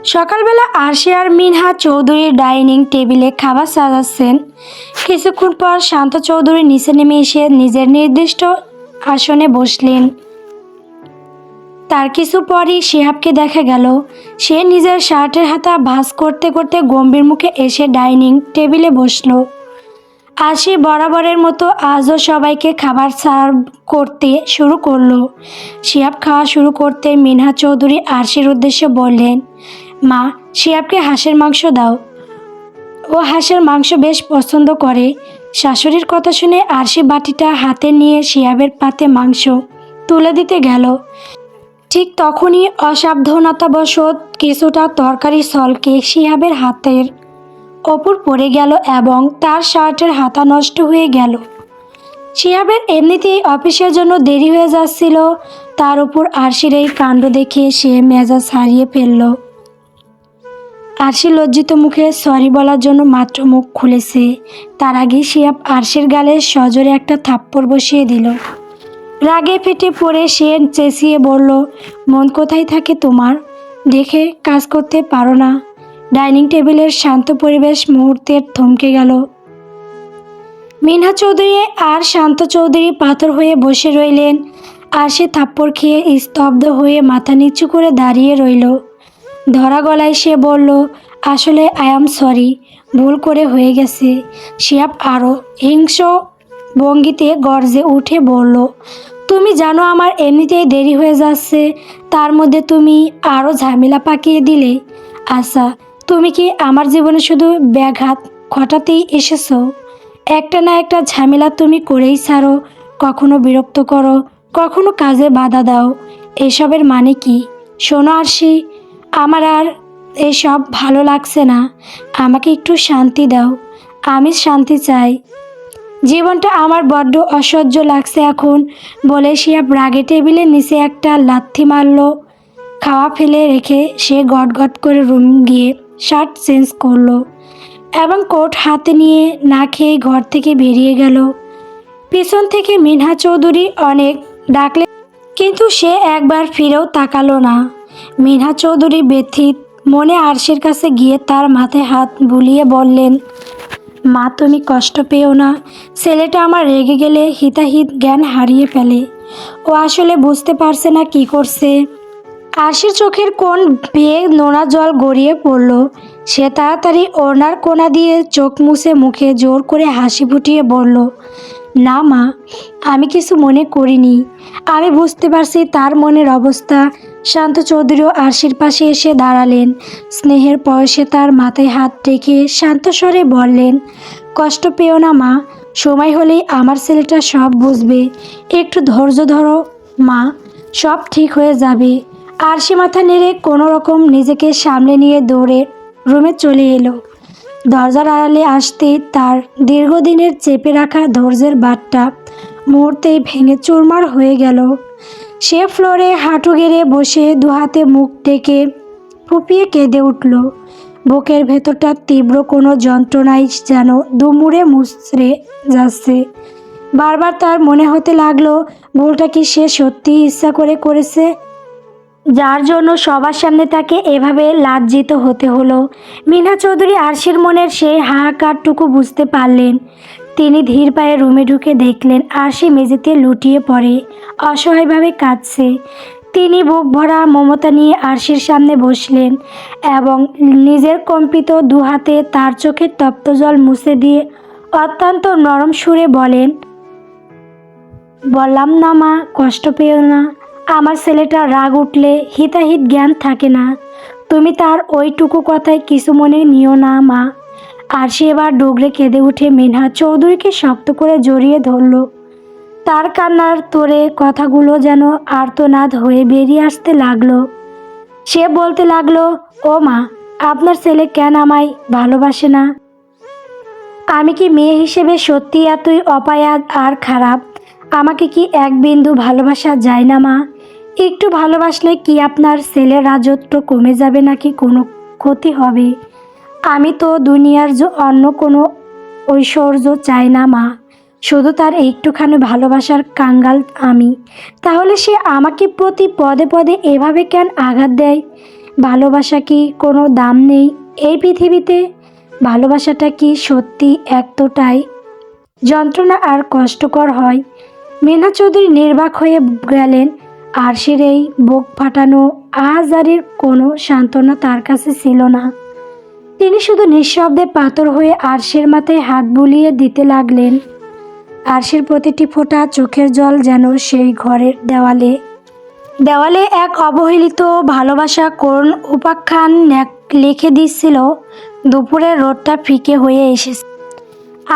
সকালবেলা আরশি আর মিনহা চৌধুরী ডাইনিং টেবিলে খাবার সাজাচ্ছেন। কিছুক্ষণ পর শান্ত চৌধুরী নিচে নেমে এসে নিজের নির্দিষ্ট আসনে বসলেন। তার কিছু পরই শিহাবকে দেখা গেল। সে নিজের শার্টের হাতা ভাঁজ করতে করতে গম্ভীর মুখে এসে ডাইনিং টেবিলে বসলো। আরশি বরাবরের মতো আজও সবাইকে খাবার সার্ভ করতে শুরু করলো। শিহাব খাওয়া শুরু করতে মিনহা চৌধুরী আরশির উদ্দেশ্যে বললেন, মা, শিহাবকে হাঁসের মাংস দাও, ও হাঁসের মাংস বেশ পছন্দ করে। শাশুড়ির কথা শুনে আরশি বাটিটা হাতে নিয়ে শিহাবের পাতে মাংস তুলে দিতে গেল। ঠিক তখনই অসাবধানতাবশত কিছুটা তরকারি সলকে শিহাবের হাতের ওপর পড়ে গেল এবং তার শার্টের হাতা নষ্ট হয়ে গেল। শিহাবের এমনিতেই অফিসের জন্য দেরি হয়ে যাচ্ছিল, তার উপর আরশির এই কাণ্ড দেখে সে মেজাজ হারিয়ে ফেলল। আরশি লজ্জিত মুখে সরি বলার জন্য মাত্র মুখ খুলেছে, তার আগে শিহাব আরশির গালে সজোরে একটা থাপ্পড় বসিয়ে দিল। রাগে ফেটে পড়ে সে চেঁচিয়ে বলল, মন কোথায় থাকে তোমার? দেখে কাজ করতে পারো না? ডাইনিং টেবিলের শান্ত পরিবেশ মুহূর্তে থমকে গেল। মিনহা চৌধুরী আর শান্ত চৌধুরী পাথর হয়ে বসে রইলেন। আর সে থাপ্পড় খেয়ে স্তব্ধ হয়ে মাথা নিচু করে দাঁড়িয়ে রইল। ধরা গলায় সে বলল, আসলে আই অ্যাম সরি, ভুল করে হয়ে গেছে। শিহাব আরও হিংস্র ভঙ্গিতে গর্জে উঠে বলল, তুমি জানো আমার এমনিতেই দেরি হয়ে যাচ্ছে, তার মধ্যে তুমি আরও ঝামেলা পাকিয়ে দিলে। আচ্ছা, তুমি কি আমার জীবনে শুধু ব্যাঘাত ঘটাতেই এসেছো? একটা না একটা ঝামেলা তুমি করেই ছাড়ো, কখনো বিরক্ত করো, কখনো কাজে বাধা দাও। এসবের মানে কি? শোনো আরশি, আমার আর এসব ভালো লাগছে না। আমাকে একটু শান্তি দাও, আমি শান্তি চাই। জীবনটা আমার বড্ড অসহ্য লাগছে এখন, বলে শিহাব রাগে টেবিলের নিচে একটা লাথি মারল। খাওয়া ফেলে রেখে সে গটগট করে রুম গিয়ে শার্ট চেঞ্জ করলো এবং কোট হাতে নিয়ে না খেয়ে ঘর থেকে বেরিয়ে গেল। পিছন থেকে মিনহা চৌধুরী অনেক ডাকলে কিন্তু সে একবার ফিরেও তাকালো না। মিনহা চৌধুরী ব্যথিত মনে আরশির কাছে গিয়ে তার মাথায় হাত বুলিয়ে বললেন, মা, তুমি কষ্ট পেও না। ছেলেটা আমার রেগে গেলে হিতাহিত জ্ঞান হারিয়ে ফেলে। ও আসলে বুঝতে পারছে না কি করছে। আরশির চোখের কোণ বেয়ে নোনা জল গড়িয়ে পড়ল। সে তাড়াতাড়ি ওড়নার কোনা দিয়ে চোখ মুছে মুখে জোর করে হাসি ফুটিয়ে বলল, না মা, আমি কিছু মনে করিনি। আমি বুঝতে পারছি তার মনের অবস্থা। শান্ত চৌধুরীও আরশির পাশে এসে দাঁড়ালেন। স্নেহের পয়সে তার মাথায় হাত রেখে শান্ত স্বরে বললেন, কষ্ট পেও না মা, সময় হলেই আমার ছেলেটা সব বুঝবে। একটু ধৈর্য ধরো মা, সব ঠিক হয়ে যাবে। আরশি মাথা নেড়ে কোনো রকম নিজেকে সামলে নিয়ে দৌড়ে রুমে চলে এলো। দরজার আড়ালে আসতে তার দীর্ঘদিনের চেপে রাখা ধৈর্যের বাঁটটা মুহূর্তেই ভেঙে চুরমার হয়ে গেল। সে ফ্লোরে হাঁটু গেড়ে বসে দুহাতে মুখ ডেকে ফুপিয়ে কেঁদে উঠল। বুকের ভেতরটা তীব্র কোনো যন্ত্রণায় যেন দুমড়ে মুচড়ে যাচ্ছে। বারবার তার মনে হতে লাগলো, ভুলটা কি সে সত্যিই ইচ্ছা করে করেছে, যার জন্য সবার সামনে তাকে এভাবে লাজ্জিত হতে হলো। মিনহা চৌধুরী আরশির মনের সেই হাহাকারটুকু বুঝতে পারলেন। তিনি ধীর পায়ে রুমে ঢুকে দেখলেন আরশি মেঝেতে লুটিয়ে পড়ে অসহায়ভাবে কাঁদছে। তিনি বুক ভরা মমতা নিয়ে আরশির সামনে বসলেন এবং নিজের কম্পিত দুহাতে তার চোখের তপ্ত জল মুছে দিয়ে অত্যন্ত নরম সুরে বললাম না মা, কষ্ট পেও না। আমার ছেলেটা রাগ উঠলে হিতাহিত জ্ঞান থাকে না। তুমি তার ওইটুকু কথায় কিছু মনে নিও না মা। আর সে এবার ডগরে কেঁদে উঠে মিনহা চৌধুরীকে শক্ত করে জড়িয়ে ধরল। তার কান্নার তোড়ে কথাগুলো যেন আর্তনাদ হয়ে বেরিয়ে আসতে লাগলো। সে বলতে লাগলো, ও মা, আপনার ছেলে কেন আমায় ভালোবাসে না? আমি কি মেয়ে হিসেবে সত্যি এতই অপায়া আর খারাপ? আমাকে কি এক বিন্দু ভালোবাসা যায় না মা? একটু ভালোবাসলে কি আপনার ছেলের রাজত্ব কমে যাবে নাকি কোনো ক্ষতি হবে? আমি তো দুনিয়ার অন্য কোনো ঐশ্বর্য চাই না মা, শুধু তার একটুখানি ভালোবাসার কাঙ্গাল আমি। তাহলে সে আমাকে প্রতি পদে পদে এভাবে কেন আঘাত দেয়? ভালোবাসা কি কোনো দাম নেই এই পৃথিবীতে? ভালোবাসাটা কি সত্যি এতটাই যন্ত্রণা আর কষ্টকর হয়? মেঘনা চৌধুরী নির্বাক হয়ে গেলেন। আরশির এই বুক ফাটানো আহাজারির কোনো সান্ত্বনা তার কাছে ছিল না। তিনি শুধু নিঃশব্দে পাথর হয়ে আরশির মাথায় হাত বুলিয়ে দিতে লাগলেন। আরশির প্রতিটি ফোঁটা চোখের জল যেন সেই ঘরের দেওয়ালে দেওয়ালে এক অবহেলিত ভালোবাসা কোন উপাখ্যান লিখে দিচ্ছিল। দুপুরের রোদটা ফিকে হয়ে এসেছে।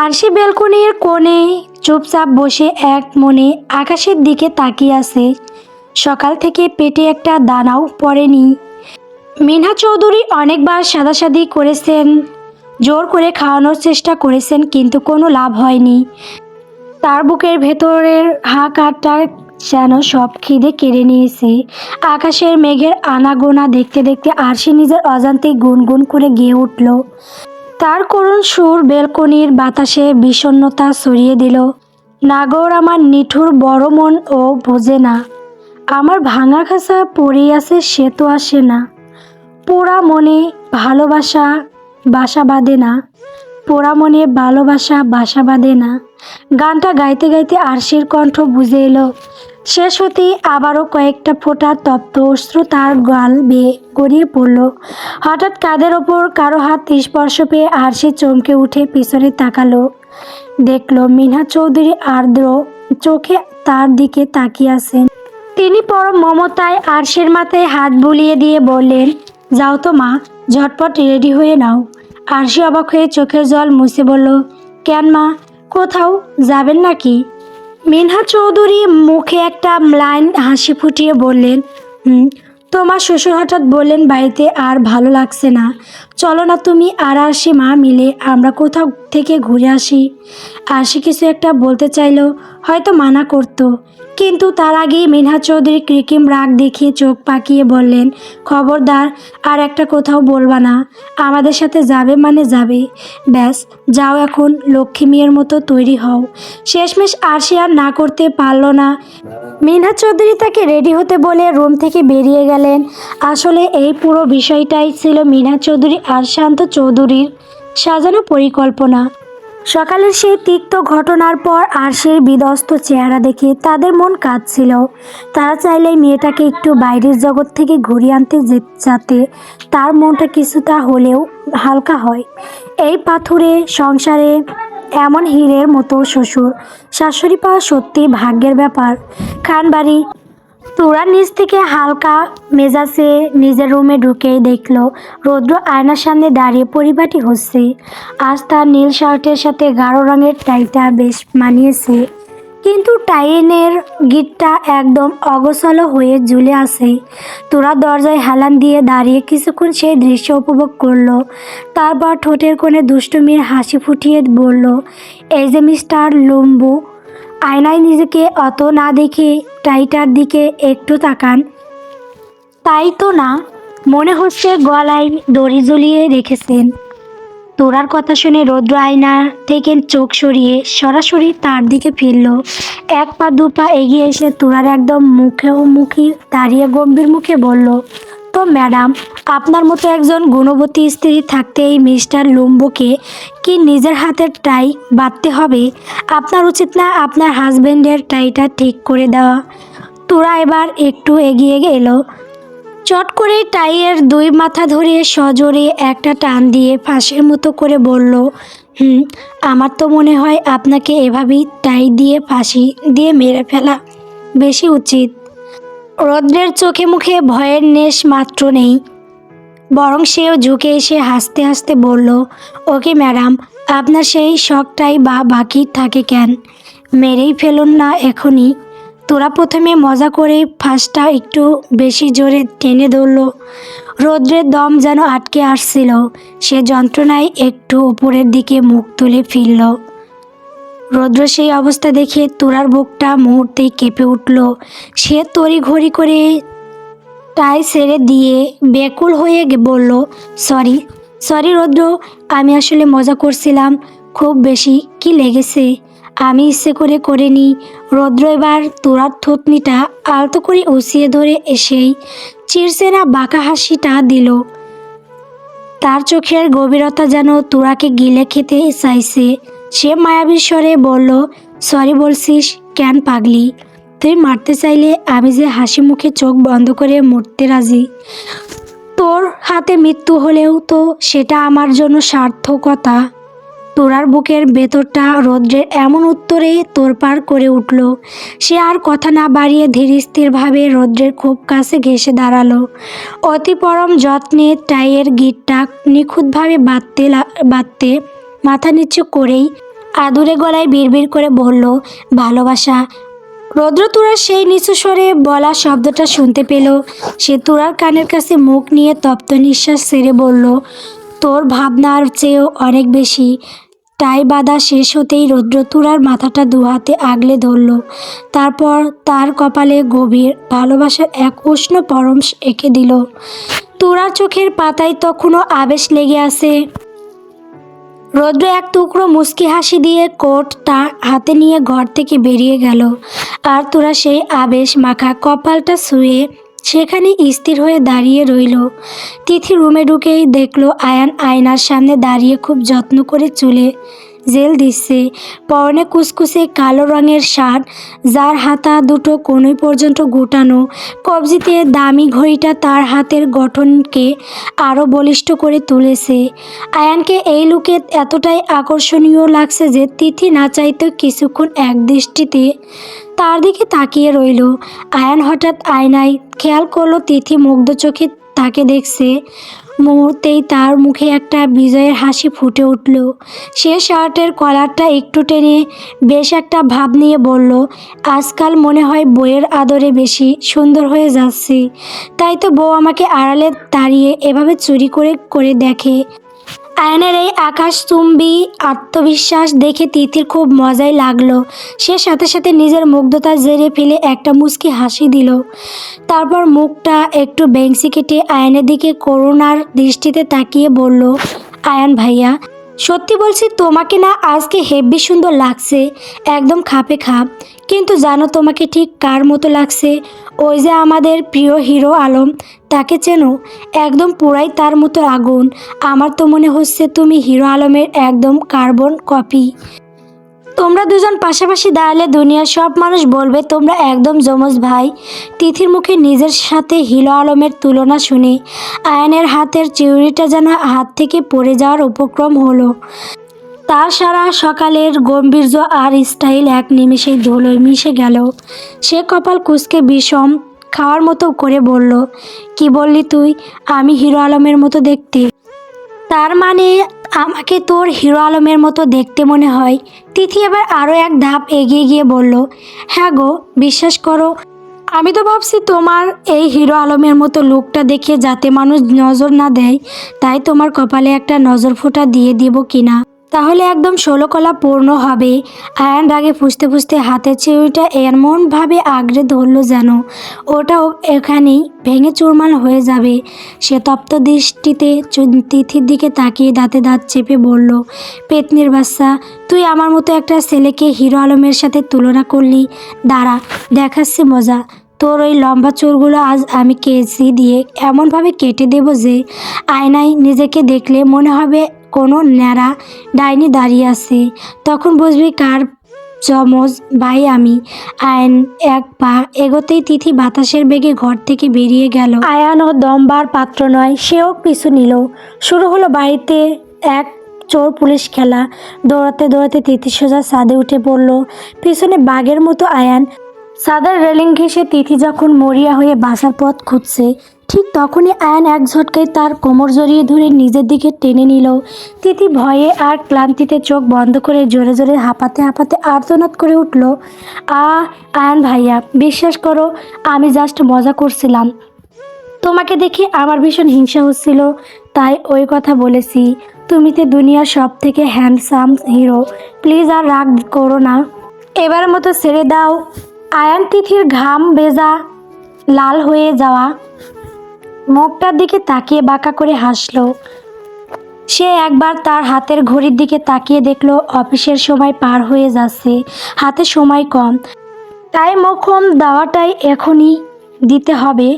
আরশি ব্যালকনির কোণে চুপচাপ বসে এক মনে আকাশের দিকে তাকিয়ে আছে। সকাল থেকে পেটে একটা দানাও পড়েনি। মিনহা চৌধুরী অনেকবার সাদাসাদি করেছেন, জোর করে খাওয়ানোর চেষ্টা করেছেন, কিন্তু কোনো লাভ হয়নি। তার বুকের ভেতরের হাহাকারটা যেন সব খিদে কেড়ে নিয়েছে। আকাশের মেঘের আনাগোনা দেখতে দেখতে আরশি নিজের অজান্তেই গুনগুন করে গেয়ে উঠল। তার করুণ সুর বেলকনির বাতাসে বিষণ্ণতা ছড়িয়ে দিল। নাগর আমার নিঠুর বড় মন ও বোঝে না, আমার ভাঙা খাঁচা পড়ে আছে সে তো আসে না। পোড়া মনে ভালোবাসা বাসা বাঁধে না, পোড়া মনে ভালোবাসা বাসা বাঁধে না। গানটা গাইতে গাইতে আরশির কণ্ঠ বুঝে এলো। শেষ হতেই আবারও কয়েকটা ফোঁটা তপ্ত অশ্রু তার গাল বেয়ে গড়িয়ে পড়ল। হঠাৎ কাঁধের ওপর কারো হাত স্পর্শ পেয়ে আরশি চমকে উঠে পিছনে তাকালো। দেখল মিনহা চৌধুরী আর্দ্র চোখে তার দিকে তাকিয়ে আছেন। তিনি পরম মমতায় আরশির মাথায় হাত বুলিয়ে দিয়ে বললেন, যাও তো মা, ঝটপট রেডি হয়ে নাও। আরশি অবাক হয়ে চোখের জল মুছে বলল, কেন মা, কোথাও যাবেন নাকি? মিনহা চৌধুরী মুখে একটা ম্লান হাসি ফুটিয়ে বললেন, তোমার শ্বশুর হঠাৎ বললেন বাড়িতে আর ভালো লাগছে না, চলো না তুমি আর আরশি মা মিলে আমরা কোথাও থেকে ঘুরে আসি। আরশি কিছু একটা বলতে চাইলো, হয়তো মানা করতো, কিন্তু তার আগেই মিনহা চৌধুরী কৃত্রিম রাগ দেখিয়ে চোখ পাকিয়ে বললেন, খবরদার আর একটা কোথাও বলবা না, আমাদের সাথে যাবে মানে যাবে, ব্যাস যাও এখন, লক্ষ্মী মেয়ের মতো তৈরি হও। শেষমেশ আরশি আর না করতে পারল না। মিনহা চৌধুরী তাকে রেডি হতে বলে রুম থেকে বেরিয়ে গেলেন। আসলে এই পুরো বিষয়টাই ছিল মিনহা চৌধুরী আর শান্ত চৌধুরীর সাজানো পরিকল্পনা। সকালের সেই তিক্ত ঘটনার পর আরশির বিধ্বস্ত চেহারা দেখে তাদের মন কাঁদছিল। তারা চাইলেই মেয়েটাকে একটু বাইরের জগৎ থেকে ঘুরিয়ে আনতে যাতে তার মনটা কিছুটা হলেও হালকা হয়। এই পাথুরে সংসারে এমন হীরের মতো শ্বশুর শাশুড়ি পাওয়া সত্যি ভাগ্যের ব্যাপার। খানবাড়ি তোরা নিজ থেকে হালকা মেজাজে নিজের রুমে ঢুকেই দেখল রৌদ্র আয়নার সামনে দাঁড়িয়ে পরিপাটি হচ্ছে। আজ তার নীল শার্টের সাথে গাঢ় রঙের টাইটা বেশ মানিয়েছে, কিন্তু টাইনের গিটটা একদম অগোছালো হয়ে ঝুলে আছে। তোরা দরজায় হেলান দিয়ে দাঁড়িয়ে কিছুক্ষণ সেই দৃশ্য উপভোগ করলো। তারপর ঠোঁটের কোণে দুষ্টুমির হাসি ফুটিয়ে বলল, এই যে মিস্টার লম্বু, আয়নায় নিজেকে অত না দেখে টাইটার দিকে একটু তাকান। তাই তো না, মনে হচ্ছে গলায় দড়ি ঝুলিয়ে রেখেছেন। তোরার কথা শুনে রৌদ্র আয়না থেকে চোখ সরিয়ে সরাসরি তার দিকে ফিরল। এক পা দু পা এগিয়ে এসে তোরার একদম মুখোমুখি দাঁড়িয়ে গম্ভীর মুখে বলল, তো ম্যাডাম, আপনার মতো একজন গুণবতী স্ত্রী থাকতে এই মিস্টার লুম্বুকে কি নিজের হাতের টাই বাঁধতে হবে? আপনার উচিত না আপনার হাজবেন্ডের টাইটা ঠিক করে দেওয়া? তোরা এবার একটু এগিয়ে এলো। চট করে টাইয়ের দুই মাথা ধরে সজোরে একটা টান দিয়ে ফাঁসের মতো করে বলল, আমার তো মনে হয় আপনাকে এভাবেই টাই দিয়ে ফাঁসি দিয়ে মেরে ফেলা বেশি উচিত। রৌদ্রের চোখে মুখে ভয়ের নেশ মাত্র নেই, বরং সেও ঝুঁকে এসে হাসতে হাসতে বলল, ওকে ম্যাডাম, আপনার সেই শখটাই বা বাকি থাকে কেন? মেরেই ফেলুন না এখনই। তোরা প্রথমে মজা করে ফাঁসটা একটু বেশি জোরে টেনে ধরল। রৌদ্রের দম যেন আটকে আসছিল। সে যন্ত্রণায় একটু উপরের দিকে মুখ তুলে ফিরল। রৌদ্র সেই অবস্থা দেখে তোরার বুকটা মুহূর্তেই কেঁপে উঠল। সে তড়িঘড়ি করে টাই ছেড়ে দিয়ে ব্যাকুল হয়ে বলল, সরি রৌদ্র, আমি আসলে মজা করছিলাম। খুব বেশি কি লেগেছে? আমি ইচ্ছে করে করিনি। রৌদ্র এবার তোরার থুতনিটা আলতো করে উঁচিয়ে ধরে এসেই চিরচেনা বাঁকা হাসিটা দিল। তার চোখের গভীরতা যেন তোরাকে গিলে খেতে চাইছে। সে মায়াবী স্বরে বলল, সরি বলছিস কেন পাগলি? তুই মারতে চাইলে আমি যে হাসি মুখে চোখ বন্ধ করে মরতে রাজি। তোর হাতে মৃত্যু হলেও তো সেটা আমার জন্য সার্থকতা। তোরার বুকের ভেতরটা রৌদ্রের এমন উত্তরে তোড়পাড় করে উঠল। সে আর কথা না বাড়িয়ে ধীর স্থিরভাবে রৌদ্রের খুব কাছে ঘেঁষে দাঁড়ালো। অতি পরম যত্নে টাইয়ের গিঁটটা নিখুঁতভাবে বাঁধতে মাথা নিচু করেই আদুরে গলায় বিড়বিড় করে বলল, ভালোবাসা। রৌদ্র তুরার সেই নিচু স্বরে বলা শব্দটা শুনতে পেল। সে তুরার কানের কাছে মুখ নিয়ে তপ্ত নিঃশ্বাস ছেড়ে বলল, তোর ভাবনার চেয়েও অনেক বেশি। টাই বাঁধা শেষ হতেই রৌদ্র তুরার মাথাটা দুহাতে আগলে ধরল। তারপর তার কপালে গভীর ভালোবাসার এক উষ্ণ পরশ এঁকে দিল। তুরার চোখের পাতায় তখনও আবেশ লেগে আছে। রৌদ্র এক টুকরো মুচকি হাসি দিয়ে কোটটা হাতে নিয়ে ঘর থেকে বেরিয়ে গেল। আর তোরা সেই আবেশ মাখা কপালটা ছুঁয়ে সেখানে স্থির হয়ে দাঁড়িয়ে রইল। তিথি রুমে ঢুকেই দেখলো আয়ান আয়নার সামনে দাঁড়িয়ে খুব যত্ন করে চুলে জেল দিচ্ছে। পরনে কুচকুচে কালো রঙের শার্ট, যার হাতা দুটো কোনোই পর্যন্ত গুটানো। কবজিতে দামি ঘড়িটা তার হাতের গঠনকে আরও বলিষ্ঠ করে তুলেছে। আয়ানকে এই লুকে এতটাই আকর্ষণীয় লাগছে যে তিথি না চাইতেও কিছুক্ষণ এক দৃষ্টিতে তার দিকে তাকিয়ে রইল। আয়ান হঠাৎ আয়নায় খেয়াল করলো তিথি মুগ্ধ চোখে তাকে দেখছে। মুহূর্তেই তার মুখে একটা বিজয়ের হাসি ফুটে উঠল। সে শার্টের কলারটা একটু টেনে বেশ একটা ভাব নিয়ে বলল, আজকাল মনে হয় বইয়ের আদরে বেশি সুন্দর হয়ে যাচ্ছি। তাই তো বউ আমাকে আড়ালে দাঁড়িয়ে এভাবে চুরি করে করে দেখে। আয়নের এই আকাশচুম্বী আত্মবিশ্বাস দেখে তিথির খুব মজাই লাগলো। সে সাথে সাথে নিজের মুগ্ধতা জেরে ফেলে একটা মুচকি হাসি দিল। তারপর মুখটা একটু বেংসি কেটে আয়নের দিকে করুণার দৃষ্টিতে তাকিয়ে বলল, আয়ান ভাইয়া, সত্যি বলছি তোমাকে না আজকে হেব্বি সুন্দর লাগছে, একদম খাপে খাপ। কিন্তু জানো তোমাকে ঠিক কার মতো লাগছে? ওই যে আমাদের প্রিয় হিরো আলম, তাকে চেনো? একদম পুরাই তার মতো আগুন। আমার তো মনে হচ্ছে তুমি হিরো আলমের একদম কার্বন কপি। তোমরা দুজন পাশাপাশি দাঁড়ালে দুনিয়ার সব মানুষ বলবে তোমরা একদম যমজ ভাই। তিথির মুখে নিজের সাথে হিরো আলমের তুলনা শুনে আয়নের হাতের চিউড়িটা যেন হাত থেকে পড়ে যাওয়ার উপক্রম হলো। তার সারা সকালের গম্ভীর্য আর স্টাইল এক নিমেষেই ধুলোয় মিশে গেল। সে কপাল কুঁচকে বিষম খাওয়ার মতো করে বলল, কি বললি তুই? আমি হিরো আলমের মতো দেখতে? তার মানে আমাকে তোর হিরো আলমের মতো দেখতে মনে হয়? তিথি এবার আরও এক ধাপ এগিয়ে গিয়ে বলল, হ্যাঁ গো, বিশ্বাস করো, আমি তো ভাবছি তোমার এই হিরো আলমের মতো লুকটা দেখে যাতে মানুষ নজর না দেয়, তাই তোমার কপালে একটা নজর ফোঁটা দিয়ে দিব কিনা, তাহলে একদম 16 কলা পূর্ণ হবে। আয়ান রাগে ফুঁসতে ফুঁসতে হাতের চিড়িটা এমনভাবে আঁকড়ে ধরল যেন ওটাও এখানেই ভেঙে চুরমার হয়ে যাবে। সে তপ্ত দৃষ্টিতে তিথির দিকে তাকিয়ে দাঁতে দাঁত চেপে বলল, পেতনির বাচ্চা, তুই আমার মতো একটা ছেলেকে হিরো আলমের সাথে তুলনা করলি? দাঁড়া, দেখাচ্ছি মজা। তোর ওই লম্বা চুলগুলো আজ আমি কেচি দিয়ে এমনভাবে কেটে দেব যে আয়নায় নিজেকে দেখলে মনে হবে কোনো ন্যাড়া ডাইনি দাঁড়িয়ে আছে। তখন বুঝবি কার যমজ ভাই আমি। আয়ন এক পা এগোতেই তিথি বাতাসের বেগে ঘর থেকে বেরিয়ে গেল। আয়ানও দমবার পাত্র নয়, সেও পিছু নিল। শুরু হলো বাড়িতে এক চোর পুলিশ খেলা। দৌড়াতে দৌড়াতে তিথি সোজা ছাদে উঠে পড়ল। পিছনে বাঘের মতো আয়ান। ছাদের রেলিং ঘেঁষে তিথি যখন মরিয়া হয়ে বাসার পথ খুঁজছে, ঠিক তখনই আয়ান এক ঝটকায় তার কোমর জড়িয়ে ধরে নিজের দিকে টেনে নিল। তিথি ভয়ে আর ক্লান্তিতে চোখ বন্ধ করে জোরে জোরে হাঁপাতে হাঁপাতে আর্তনাদ করে উঠল, আয়ান ভাইয়া, বিশ্বাস করো, আমি জাস্ট মজা করছিলাম। তোমাকে দেখে আমার ভীষণ হিংসা হচ্ছিল, তাই ওই কথা বলেছি। তুমি তো দুনিয়ার সব থেকে হ্যান্ডসাম হিরো, প্লিজ আর রাগ করো না, এবার মতো ছেড়ে দাও। আয়ান তিথির ঘাম ভেজা লাল হয়ে যাওয়া মুখটার দিকে তাকিয়ে বাঁকা করে হাসল। সে একবার তার হাতের ঘড়ির দিকে তাকিয়ে দেখলো অফিসের সময় পার হয়ে যাচ্ছে, হাতে সময় কম, তাই মোক্ষম দাওয়াটাই এখনই দিতে হবে।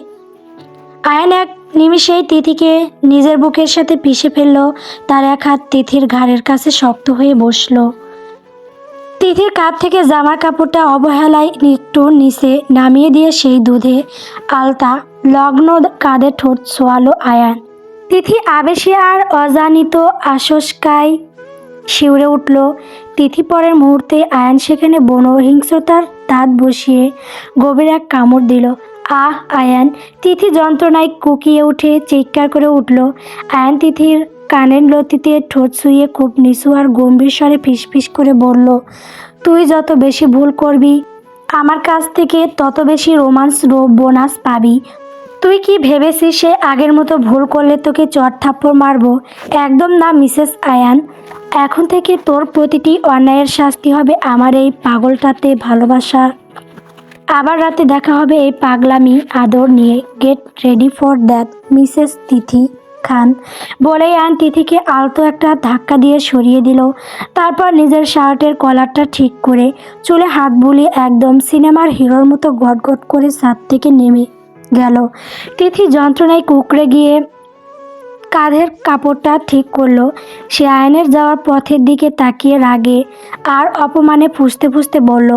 আয়ান এক নিমিষেই তিথিকে নিজের বুকের সাথে পিষে ফেললো। তার এক হাত তিথির ঘাড়ের কাছে শক্ত হয়ে বসলো। তিথির কাঁধ থেকে জামার কাপড়টা অবহেলায় একটু নিচে নামিয়ে দিয়ে সেই দুধে আলতা লগ্ন কাঁধে ঠোঁট ছোয়ালো আয়ান। তিথি আবেশে আর অজানিত আশঙ্কায় শিউরে উঠল। তিথি পরের মুহূর্তে আয়ান সেখানে বনহিংস্রতার দাঁত বসিয়ে গভীর এক কামড় দিল। আহ! আয়ান! তিথি যন্ত্রণায় কুকিয়ে উঠে চিৎকার করে উঠল। আয়ান তিথির কানের লতিতে ঠোঁট ছুঁয়ে খুব নিচু আর গম্ভীর স্বরে ফিসফিস করে বলল, তুই যত বেশি ভুল করবি আমার কাছ থেকে তত বেশি রোমান্স বোনাস পাবি। তুই কি ভেবেছিস সে আগের মতো ভুল করলে তোকে চড় থাপ্পড় মারবো? একদম না মিসেস আয়ান। এখন থেকে তোর প্রতিটি অন্যায়ের শাস্তি হবে আমার এই পাগলটাতে ভালোবাসা। আবার রাতে দেখা হবে এই পাগলামি আদর নিয়ে। Get ready for that Mrs Tithi Khan. বলেই আয়ান তিথিকে আলতো একটা ধাক্কা দিয়ে সরিয়ে দিল। তারপর নিজের শার্টের কলারটা ঠিক করে চুলে হাত বুলিয়ে একদম সিনেমার হিরোর মতো গটগট করে ছাদ থেকে নেমে গেল। তিথি যন্ত্রণায় কুঁকড়ে গিয়ে কাঁধের কাপড়টা ঠিক করলো। সে আয়নের যাওয়ার পথের দিকে তাকিয়ে রাগে আর অপমানে ফুঁসতে ফুঁসতে বলল,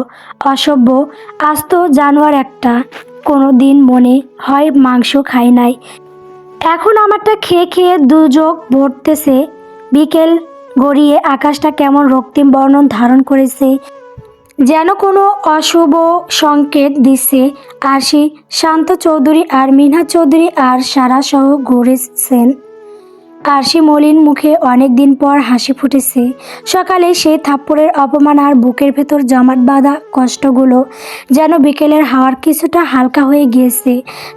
অসভ্য আস্ত জানোয়ার একটা, কোনো দিন মনে হয় মাংস খাই নাই, এখন আমারটা খেয়ে খেয়ে দুযোগ ভরতেছে। বিকেল গড়িয়ে আকাশটা কেমন রক্তিম বর্ণ ধারণ করেছে, যেন কোনো অশুভ সংকেত দিচ্ছে। আরশি, শান্ত চৌধুরী আর মিনহা চৌধুরী আর সারা সহ ঘুরেছেন। আরশি মলিন মুখে অনেক দিন পর হাসি ফুটেছে। সকালে সেই থাপ্পড়ের অপমান আর বুকের ভেতর জমাট বাঁধা কষ্টগুলো যেন বিকেলের হাওয়ার কিছুটা হালকা হয়ে গিয়েছে।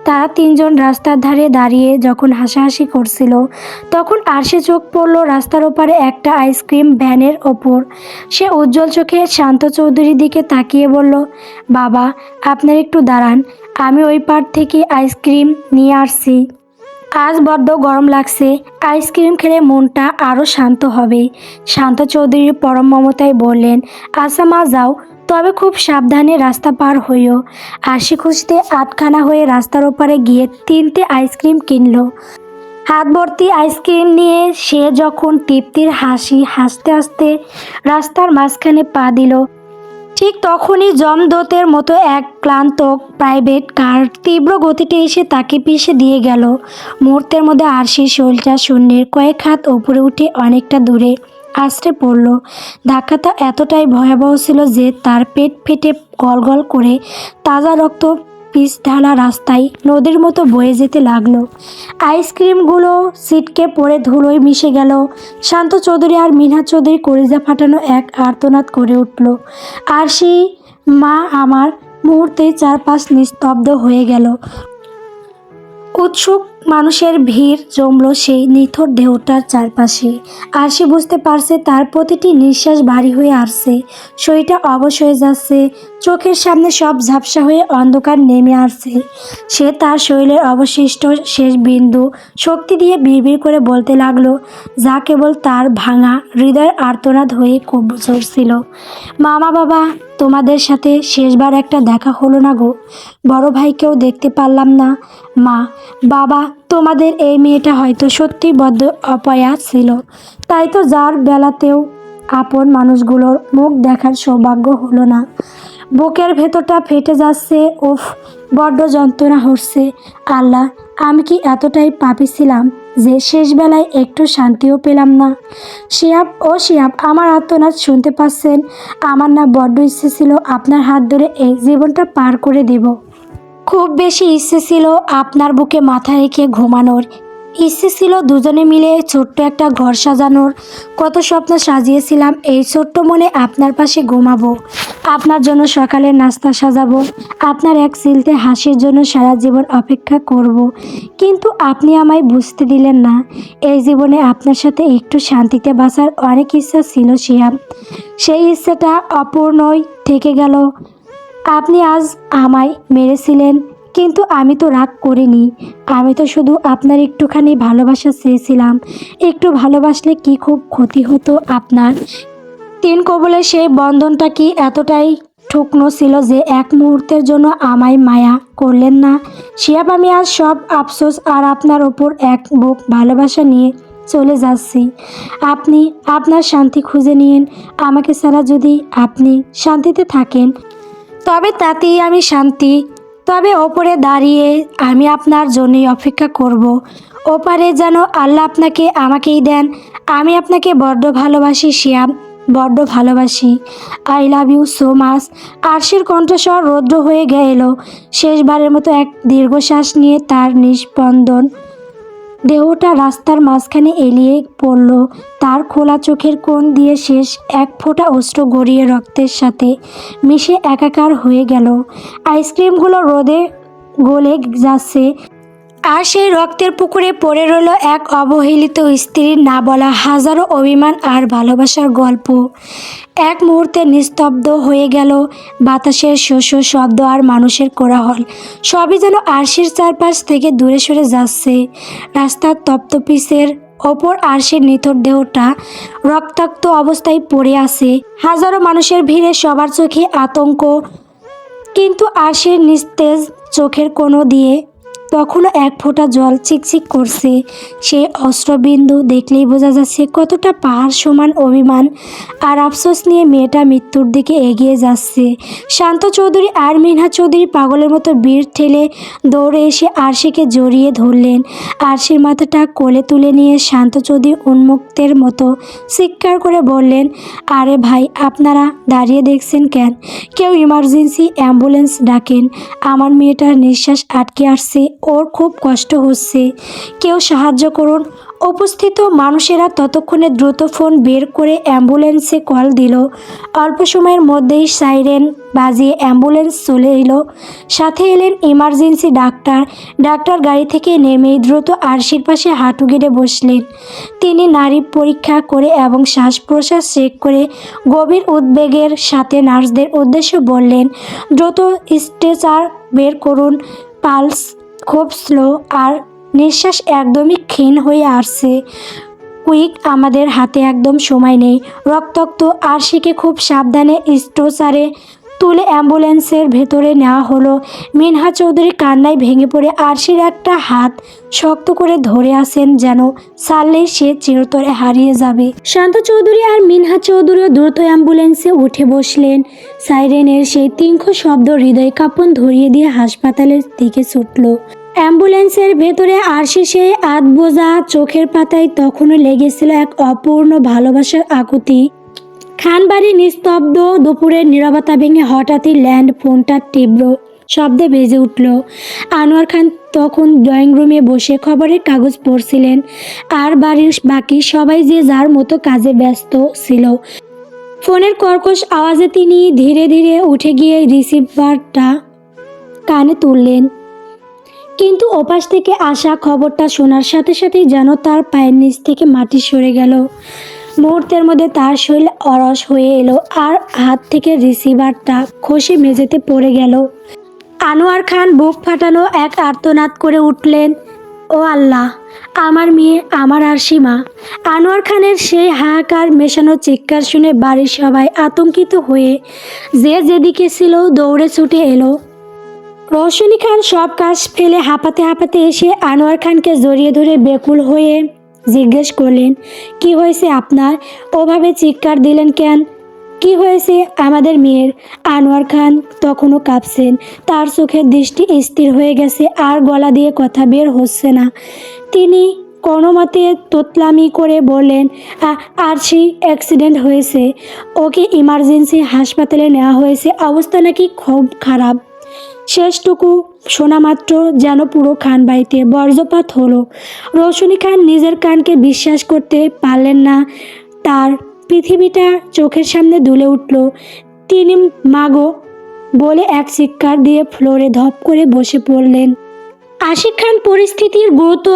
তারা তিনজন রাস্তার ধারে দাঁড়িয়ে যখন হাসাহাসি করছিল, তখন আরশি চোখ পড়ল রাস্তার ওপারে একটা আইসক্রিম ভ্যানের ওপর। সে উজ্জ্বল চোখে শান্ত চৌধুরীর দিকে তাকিয়ে বলল, বাবা আপনার একটু দাঁড়ান, আমি ওই পার থেকে আইসক্রিম নিয়ে আসছি। আজ বড্ড গরম লাগছে, আইসক্রিম খেলে মনটা আরও শান্ত হবে। শান্ত চৌধুরী পরম মমতায় বললেন, আচ্ছা মা যাও, তবে খুব সাবধানে রাস্তা পার হইও। আরশি খুঁজতে আটখানা হয়ে রাস্তার ওপারে গিয়ে 3টে আইসক্রিম কিনল। হাত ভর্তি আইসক্রিম নিয়ে সে যখন তৃপ্তির হাসি হাসতে হাসতে রাস্তার মাঝখানে পা দিল, ঠিক তখনই জমদূতের মতো এক ক্লান্ত প্রাইভেট কার তীব্র গতিতে এসে তাকে পিষে দিয়ে গেল। মুহূর্তের মধ্যে আরশির শরীরটা শূন্যের কয়েক হাত উপরে উঠে অনেকটা দূরে আছড়ে পড়ল। ধাক্কাটা এতটাই ভয়াবহ ছিল যে তার পেট ফেটে গলগল করে তাজা রক্ত পিচ ঢালা রাস্তায় নদীর মতো বয়ে যেতে লাগলো। আইসক্রিমগুলো ছিটকে পড়ে ধুলোয় মিশে গেল। শান্ত চৌধুরী আর মিনহা চৌধুরী কলিজা ফাটানো এক আর্তনাদ করে উঠল। আরশি মা আমার! মুহূর্তেই চারপাশ নিস্তব্ধ হয়ে গেল। উৎসুক মানুষের ভিড় জমল সেই নিথর দেহটার চারপাশে। আরশি বুঝতে পারছে তার প্রতিটি নিঃশ্বাস ভারী হয়ে আসছে, শরীরটা অবশ হয়ে যাচ্ছে, চোখের সামনে সব ঝাপসা হয়ে অন্ধকার নেমে আসছে। সে তার শরীরের অবশিষ্ট শেষ বিন্দু শক্তি দিয়ে বিড়বিড় করে বলতে লাগলো, যা কেবল তার ভাঙা হৃদয়ের আর্তনাদ হয়ে খুব ঝরছিল, মামা বাবা, তোমাদের সাথে শেষবার একটা দেখা হলো না গো। বড় ভাইকেও দেখতে পারলাম না। মা, বাবা, তোমাদের এই মেয়েটা হয়তো সত্যি বদ্ধ অপয়া ছিল, তাই তো যার বেলাতেও আপন মানুষগুলোর মুখ দেখার সৌভাগ্য হলো না। বুকের ভেতরটা ফেটে যাচ্ছে, উফ বড্ড যন্ত্রণা হচ্ছে। আল্লাহ, আমি কি এতটাই পাপী ছিলাম যে শেষবেলায় একটু শান্তিও পেলাম না? শিহাব, ও শিহাব, আমার আর্তনাদ শুনতে পাচ্ছেন? আমার না বড্ড ইচ্ছে ছিল আপনার হাত ধরে এই জীবনটা পার করে দেব। খুব বেশি ইচ্ছে ছিল আপনার বুকে মাথা রেখে ঘুমানোর, ইচ্ছে ছিল দুজনে মিলে ছোট্ট একটা ঘর সাজানোর। কত স্বপ্ন সাজিয়েছিলাম এই ছোট্ট মনে আপনার পাশে ঘুমাবো, আপনার জন্য সকালের নাস্তা সাজাবো, আপনার এক চিলতে হাসির জন্য সারা জীবন অপেক্ষা করব। কিন্তু আপনি আমায় বুঝতে দিলেন না। এই জীবনে আপনার সাথে একটু শান্তিতে বাঁচার অনেক ইচ্ছা ছিল শিহাব, সেই ইচ্ছাটা অপূর্ণই থেকে গেল। আপনি আজ আমায় মেরেছিলেন, কিন্তু আমি তো রাগ করিনি, আমি তো শুধু আপনার একটুখানি ভালোবাসা চেয়েছিলাম। একটু ভালোবাসলে কি খুব ক্ষতি হতো আপনার? তিন কবলে সেই বন্ধনটা কি এতটাই ঠুকনো ছিল যে এক মুহূর্তের জন্য আমায় মায়া করলেন না? শিহাব, আমি আজ সব আফসোস আর আপনার ওপর এক বুক ভালোবাসা নিয়ে চলে যাচ্ছি। আপনি আপনার শান্তি খুঁজে নিন। আমাকে ছাড়া যদি আপনি শান্তিতে থাকেন তবে তাতেই আমি শান্তি। তবে ওপরে দাঁড়িয়ে আমি আপনার জন্যই অপেক্ষা করব। ওপারে যেন আল্লাহ আপনাকে আমাকেই দেন। আমি আপনাকে বড্ড ভালোবাসি শিয়াম, বড্ড ভালোবাসি। I love you so much. আরশির কণ্ঠস্বর রৌদ্র হয়ে গেল। শেষবারের মতো এক দীর্ঘশ্বাস নিয়ে তার নিস্পন্দন দেহটা রাস্তার মাঝখানে এলিয়ে পড়ল। তার খোলা চোখের কোণ দিয়ে শেষ এক ফোঁটা অশ্রু গড়িয়ে রক্তের সাথে মিশে একাকার হয়ে গেল। আইসক্রিমগুলো রোদে গলে যাচ্ছে, আর সেই রক্তের পুকুরে পড়ে রইল এক অবহেলিত স্ত্রীর না বলা হাজারো অভিমান আর ভালোবাসার গল্প। এক মুহূর্তে নিস্তব্ধ হয়ে গেল। বাতাসের শস্য শব্দ আর মানুষের কোলাহল সবই যেন আরশির চারপাশ থেকে দূরে সরে যাচ্ছে। রাস্তার তপ্ত পিচের ওপর আরশির নিথর দেহটা রক্তাক্ত অবস্থায় পড়ে আছে। হাজারো মানুষের ভিড়ে সবার চোখে আতঙ্ক, কিন্তু আরশির নিস্তেজ চোখের কোণ দিয়ে তখনও এক ফোঁটা জল চিকচিক করছে। সেই অস্ত্রবিন্দু দেখলেই বোঝা যাচ্ছে কতটা পাহাড় সমান অভিমান আর আফসোস নিয়ে মেয়েটা মৃত্যুর দিকে এগিয়ে যাচ্ছে। শান্ত চৌধুরী আর মিনহা চৌধুরী পাগলের মতো বীর ঠেলে দৌড়ে এসে আরশিকে জড়িয়ে ধরলেন। আরশির মাথাটা কোলে তুলে নিয়ে শান্ত চৌধুরী উন্মুক্তের মতো চিৎকার করে বললেন, আরে ভাই, আপনারা দাঁড়িয়ে দেখছেন কেন? কেউ ইমার্জেন্সি অ্যাম্বুলেন্স ডাকেন। আমার মেয়েটার নিঃশ্বাস আটকে আসছে, ওর খুব কষ্ট হচ্ছে, কেউ সাহায্য করুন। উপস্থিত মানুষেরা ততক্ষণে দ্রুত ফোন বের করে অ্যাম্বুলেন্সে কল দিল। অল্প সময়ের মধ্যেই সাইরেন বাজিয়ে অ্যাম্বুলেন্স চলে এলো। সাথে এলেন ইমার্জেন্সি ডাক্তার। ডাক্তার গাড়ি থেকে নেমেই দ্রুত আরশির পাশে হাঁটু গেড়ে বসলেন। তিনি নাড়ি পরীক্ষা করে এবং শ্বাস প্রশ্বাস চেক করে গভীর উদ্বেগের সাথে নার্সদের উদ্দেশ্যে বললেন, দ্রুত স্ট্রেচার বের করুন। পালস খুব স্লো আর নিঃশ্বাস একদমই ক্ষীণ হয়ে আসছে। কুইক, আমাদের হাতে একদম সময় নেই। রক্তাক্ত আরশিকে খুব সাবধানে স্ট্রেচারে তুলে অ্যাম্বুলেন্সের ভেতরে নেওয়া হলো। মিনহা চৌধুরী কান্নায় ভেঙে পড়ে আরশির একটা হাত শক্ত করে ধরে আছেন, যেন ছাড়লেই সে চিরতরে হারিয়ে যাবে। শান্ত চৌধুরী আর মিনহা চৌধুরীও দ্রুত অ্যাম্বুলেন্সে উঠে বসলেন। সাইরেনের সেই তীক্ষ্ণ শব্দ হৃদয় কাঁপন ধরিয়ে দিয়ে হাসপাতালের দিকে ছুটল। অ্যাম্বুলেন্সের ভেতরে আরশি সেই আধবোঝা চোখের পাতায় তখনও লেগেছিল এক অপূর্ণ ভালোবাসার আকুতি। খানবাড়ি নিস্তব্ধ। দুপুরের নীরবতা ভেঙে হঠাৎই ল্যান্ড ফোনটা তীব্র শব্দে বেজে উঠল। আনোয়ার খান তখন ড্রয়িং রুমে বসে খবরের কাগজ পড়ছিলেন, আর বাড়ির বাকি সবাই যে যার মতো কাজে ব্যস্ত ছিল। ফোনের কর্কশ আওয়াজে তিনি ধীরে ধীরে উঠে গিয়ে রিসিভারটা কানে তুললেন, কিন্তু ওপাশ থেকে আসা খবরটা শোনার সাথে সাথেই যেন তার পায়ের নিচ থেকে মাটি সরে গেল। মুহূর্তের মধ্যে তার শরীর অরস হয়ে এলো আর হাত থেকে রিসিভারটা খসে মেঝেতে পড়ে গেল। আনোয়ার খান বুক ফাটানো এক আর্তনাদ করে উঠলেন, ও আল্লাহ, আমার মেয়ে, আমার আরশি মা। আনোয়ার খানের সেই হাহাকার মেশানো চিৎকার শুনে বাড়ির সবাই আতঙ্কিত হয়ে যে যেদিকে ছিল দৌড়ে ছুটে এলো। রৌশনী খান সব কাজ ফেলে হাঁপাতে হাঁপাতে এসে আনোয়ার খানকে জড়িয়ে ধরে বেকুল হয়ে জিজ্ঞেস করলেন, কি হয়েছে আপনার? ওভাবে চিৎকার দিলেন কেন? কি হয়েছে আমাদের মেয়ের? আনোয়ার খান তখনও কাঁপছেন, তার চোখের দৃষ্টি স্থির হয়ে গেছে আর গলা দিয়ে কথা বের হচ্ছে না। তিনি কোনো মতে তোতলামি করে বললেন, আরশি অ্যাক্সিডেন্ট হয়েছে, ওকে ইমার্জেন্সি হাসপাতালে নেওয়া হয়েছে, অবস্থা নাকি খুব খারাপ। শেষটুকু শোনা মাত্র যেন পুরো খান বাড়িতে বজ্রপাত হলো। রৌশনী খান নিজের কানকে বিশ্বাস করতে পারলেন না। তার পৃথিবীটা চোখের সামনে দুলে উঠল। তিনি মাগো বলে এক চিৎকার দিয়ে ফ্লোরে ধপ করে বসে পড়লেন। আশিক খান পরিস্থিতির গুরুত্ব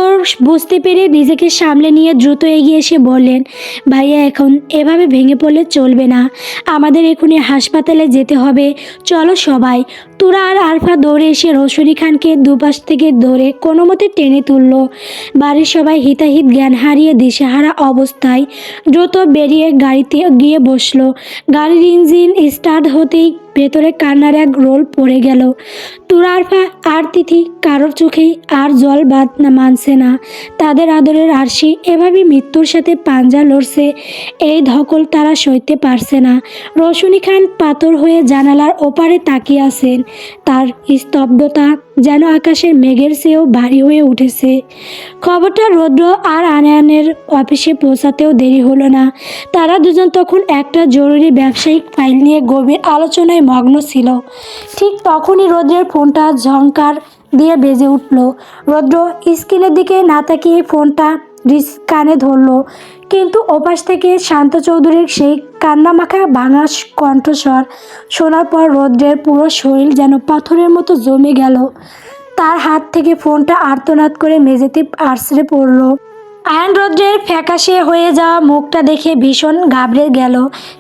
বুঝতে পেরে নিজেকে সামলে নিয়ে দ্রুত এগিয়ে এসে বললেন, ভাইয়া এখন এভাবে ভেঙে পড়লে চলবে না, আমাদের এখনই হাসপাতালে যেতে হবে, চলো সবাই। তুরা আর আরফা দৌড়ে এসে রৌশনী খানকে দুপাশ থেকে ধরে কোনো মতে টেনে তুলল। বাড়ির সবাই হিতাহিত জ্ঞান হারিয়ে দিশেহারা অবস্থায় দ্রুত বেরিয়ে গাড়িতে গিয়ে বসলো। গাড়ির ইঞ্জিন স্টার্ট হতেই ভেতরে কান্নার এক রোল পড়ে গেল। তুরা, আরফা আর তিথি কারোর চোখেই আর জল বাদ না মানছে না। তাদের আদরের আরশি এভাবে মৃত্যুর সাথে পাঞ্জা লড়ছে, এই ধকল তারা সইতে পারছে না। রৌশনী খান পাথর হয়ে জানালার ওপারে তাকিয়ে আছেন, তার স্তব্ধতা যেন আকাশের মেঘের চেয়েও ভারী হয়ে উঠেছে। খবরটা রৌদ্র আর আনায়ানের অফিসে পৌঁছাতেও দেরি হলো না। তারা দুজন তখন একটা জরুরি ব্যবসায়িক ফাইল নিয়ে গভীর আলোচনায় মগ্ন ছিল। ঠিক তখনই রৌদ্রের ফোনটা ঝংকার দিয়ে বেজে উঠল। রৌদ্র স্ক্রিনের দিকে না তাকিয়ে ফোনটা কানে ধরলো, কিন্তু ওপাশ থেকে শান্ত চৌধুরীর সেই কান্নামাখা ভাঙা কণ্ঠস্বর শোনার পর রৌদ্রের পুরো শরীর যেন পাথরের মতো জমে গেল। তার হাত থেকে ফোনটা আর্তনাদ করে মেঝেতে আছড়ে পড়ল। আয়ন রৌদ্রের ফ্যাকাশে হয়ে যাওয়া মুখটা দেখে ভীষণ ঘাবড়ে গেল।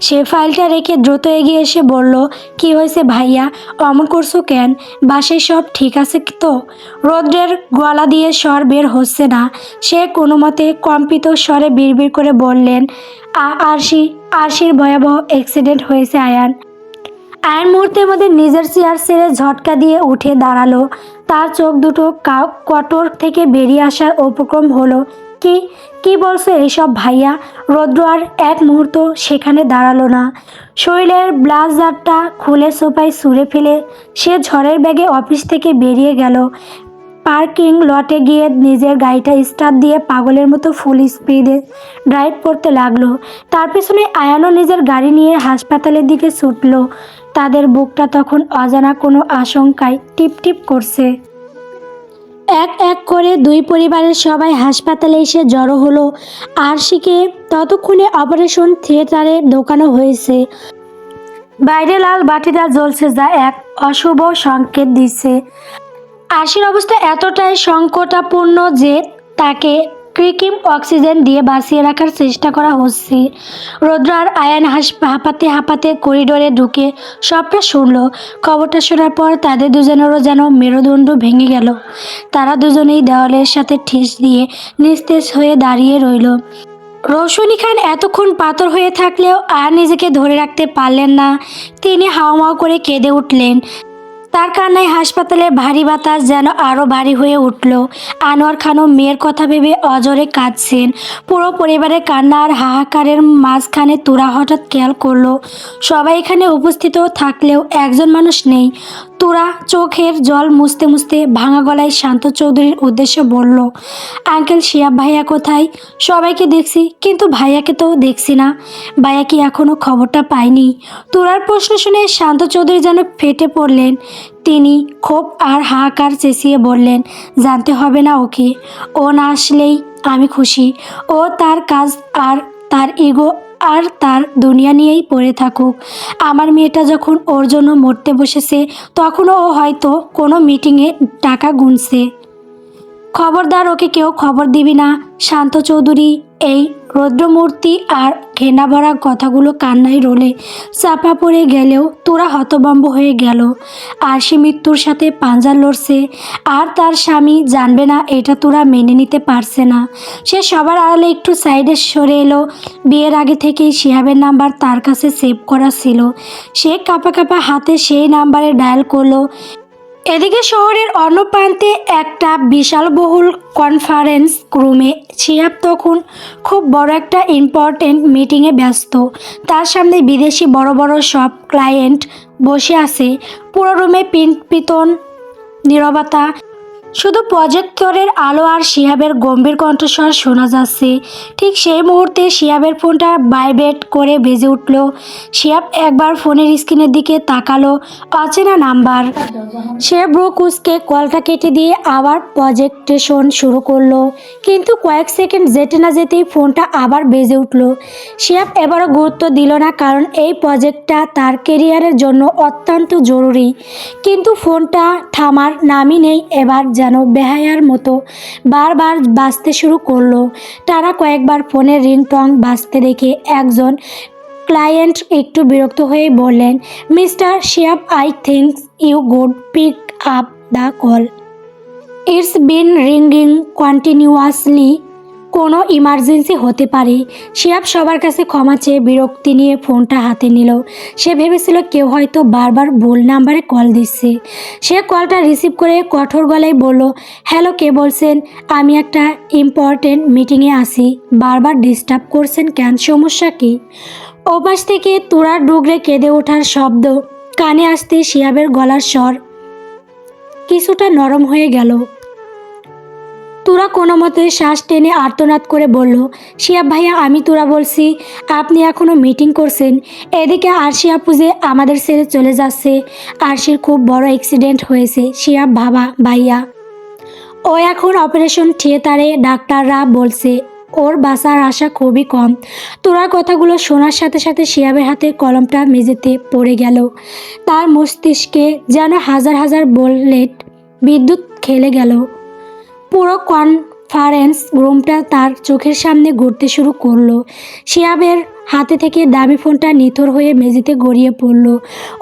সে ফাইলটা রেখে দ্রুত এগিয়ে এসে বলল, কি হয়েছে ভাইয়া, অমন করছো কেন, বাসায় সব ঠিক আছে তো? রৌদ্রের গলা দিয়ে স্বর বের হচ্ছে না। সে কোনো মতে কম্পিত স্বরে বিড়বিড় করে বললেন, আরশির ভয়াবহ অ্যাক্সিডেন্ট হয়েছে আয়ান। আয়ন মুহূর্তের মধ্যে নিজের চেয়ার ছেড়ে ঝটকা দিয়ে উঠে দাঁড়ালো। তার চোখ দুটো কটর থেকে বেরিয়ে আসার উপক্রম হলো। কি কি বলছো এইসব ভাইয়া? রৌদ্র আর এক মুহূর্ত সেখানে দাঁড়ালো না। শরীরের ব্লাউজারটা খুলে সোফায় ছুঁড়ে ফেলে সে ঝড়ের ব্যাগে অফিস থেকে বেরিয়ে গেল। পার্কিং লটে গিয়ে নিজের গাড়িটা স্টার্ট দিয়ে পাগলের মতো ফুল স্পিডে ড্রাইভ করতে লাগলো। তার পেছনে আয়ানও নিজের গাড়ি নিয়ে হাসপাতালের দিকে ছুটল। তাদের বুকটা তখন অজানা কোনো আশঙ্কায় টিপ টিপ করছে। এক এক করে দুই পরিবারের সবাই হাসপাতালে এসে জড়ো হলো। আরশিকে ততক্ষণে অপারেশন থিয়েটারে ঢোকানো হয়েছে। বাইরে লাল বাতিটা জ্বলছে, যা এক অশুভ সংকেত দিচ্ছে। আরশির অবস্থা এতটাই সংকটাপূর্ণ যে তাকে কৃত্রিম অক্সিজেন দিয়ে বাঁচিয়ে রাখার চেষ্টা করা হচ্ছে। রৌদ্র আর আয়ান হাঁপাতে হাঁপাতে করিডোরে ঢুকে সবটা শুনল। খবরটা শোনার পর তাদের দুজনেরও যেন মেরুদণ্ড ভেঙে গেল। তারা দুজনেই দেওয়ালের সাথে ঠেস দিয়ে নিস্তেজ হয়ে দাঁড়িয়ে রইল। রৌশনী খান এতক্ষণ পাথর হয়ে থাকলেও আর নিজেকে ধরে রাখতে পারলেন না। তিনি হাওমাও করে কেঁদে উঠলেন। তার কান্নায় হাসপাতালের ভারী বাতাস যেন আরও ভারী হয়ে উঠল। আনোয়ার খানও মেয়ের কথা ভেবে অজরে কাঁদছেন। পুরো পরিবারের কান্না আর হাহাকারের মাঝখানে তুরা হঠাৎ খেয়াল করলো সবাই এখানে উপস্থিত থাকলেও একজন মানুষ নেই। তুরা চোখের জল মুছতে মুছতে ভাঙা গলায় শান্ত চৌধুরীর উদ্দেশ্যে বলল, আঙ্কেল শিহাব ভাইয়া কোথায়? সবাইকে দেখছি কিন্তু ভাইয়াকে তো দেখছি না। ভাইয়া কি এখনও খবরটা পায়নি? তুরার প্রশ্ন শুনে শান্ত চৌধুরী যেন ফেটে পড়লেন। তিনি ক্ষোভ আর হাহাকার চেঁচিয়ে বললেন, জানতে হবে না ওকে, ও না আসলেই আমি খুশি। ও তার কাজ আর তার ইগো আর তার দুনিয়া নিয়েই পড়ে থাকুক। আমার মেয়েটা যখন ওর জন্য মরতে বসেছে তখনও ও হয়তো কোনো মিটিংয়ে টাকা গুনছে। খবরদার ওকে কেউ খবর দিবি না। শান্ত চৌধুরী এই রৌদ্রমূর্তি আর ঘেনা ভরা কথাগুলো কান্নায় রোলে চাপা পড়ে গেলেও তোরা হতভম্ব হয়ে গেল। আরশি মৃত্যুর সাথে পাঞ্জা লড়ছে আর তার স্বামী জানবে না, এটা তোরা মেনে নিতে পারছে না। সে সবার আড়ালে একটু সাইডে সরে এলো। বিয়ের আগে থেকেই শিহাবের নাম্বার তার কাছে সেভ করা ছিল। সে কাঁপা কাঁপা হাতে সেই নাম্বারে ডায়াল করলো। এদিকে শহরের অন্য প্রান্তে একটা বিশালবহুল কনফারেন্স রুমে শিহাব তখন খুব বড় একটা ইম্পর্টেন্ট মিটিংয়ে ব্যস্ত। তার সামনে বিদেশি বড় বড় সব ক্লায়েন্ট বসে আছে। পুরো রুমে পিতন নীরবতা, শুধু প্রজেক্টরের আলো আর শিহাবের গম্ভীর কণ্ঠস্বর শোনা যাচ্ছে। ঠিক সেই মুহূর্তে শিহাবের ফোনটা ভাইব্রেট করে বেজে উঠল। শিহাব একবার ফোনের স্ক্রিনের দিকে তাকালো, অচেনা নাম্বার। সে ব্রো কুচকে কলটা কেটে দিয়ে আবার প্রজেক্টেশন শুরু করলো, কিন্তু কয়েক সেকেন্ড যেতে না যেতেই ফোনটা আবার বেজে উঠল। শিহাব এবারও গুরুত্ব দিল না, কারণ এই প্রজেক্টটা তার কেরিয়ারের জন্য অত্যন্ত জরুরি। কিন্তু ফোনটা থামার নামই নেই। এবার যেন যেন বেহায়ার মতো বারবার বাজতে শুরু করলো। টানা কয়েকবার ফোনের রিংটং বাজতে দেখে একজন ক্লায়েন্ট একটু বিরক্ত হয়ে বললেন, Mr Shiyab, I think you good pick up the call. It's been ringing continuously. কোনো ইমার্জেন্সি হতে পারে। শিয়াব সবার কাছে ক্ষমা চেয়ে বিরক্তি নিয়ে ফোনটা হাতে নিল। সে ভেবেছিল কেউ হয়তো বারবার ভুল নাম্বারে কল দিচ্ছে। সে কলটা রিসিভ করে কঠোর গলায় বলল, হ্যালো, কে বলছেন? আমি একটা ইম্পর্টেন্ট মিটিংয়ে আছি। বারবার ডিস্টার্ব করছেন কেন? সমস্যা কী? ওপাশ থেকে তুরার ডুগরে কেঁদে ওঠার শব্দ কানে আসতে শিয়াবের গলার স্বর কিছুটা নরম হয়ে গেল। তুরা কোনো মতে শ্বাস টেনে আর্তনাদ করে বলল, শিয়াব ভাইয়া, আমি তুরা বলছি। আপনি এখনও মিটিং করছেন? এদিকে আরশি আপু যে আমাদের ছেড়ে চলে যাচ্ছে। আরশির খুব বড় অ্যাক্সিডেন্ট হয়েছে শিয়াব ভাইয়া। ও এখন অপারেশন থিয়েটারে, ডাক্তাররা বলছে ওর বাঁচার আশা খুবই কম। তোরার কথাগুলো শোনার সাথে সাথে শিয়াবের হাতে কলমটা মেঝেতে পড়ে গেল। তার মস্তিষ্কে যেন হাজার হাজার বুলেট বিদ্যুৎ খেলে গেল। পুরো কনফারেন্স রুমটা তার চোখের সামনে ঘুরতে শুরু করলো। শিয়াবের হাতে থেকে দামি ফোনটা নিথর হয়ে মেঝেতে গড়িয়ে পড়ল।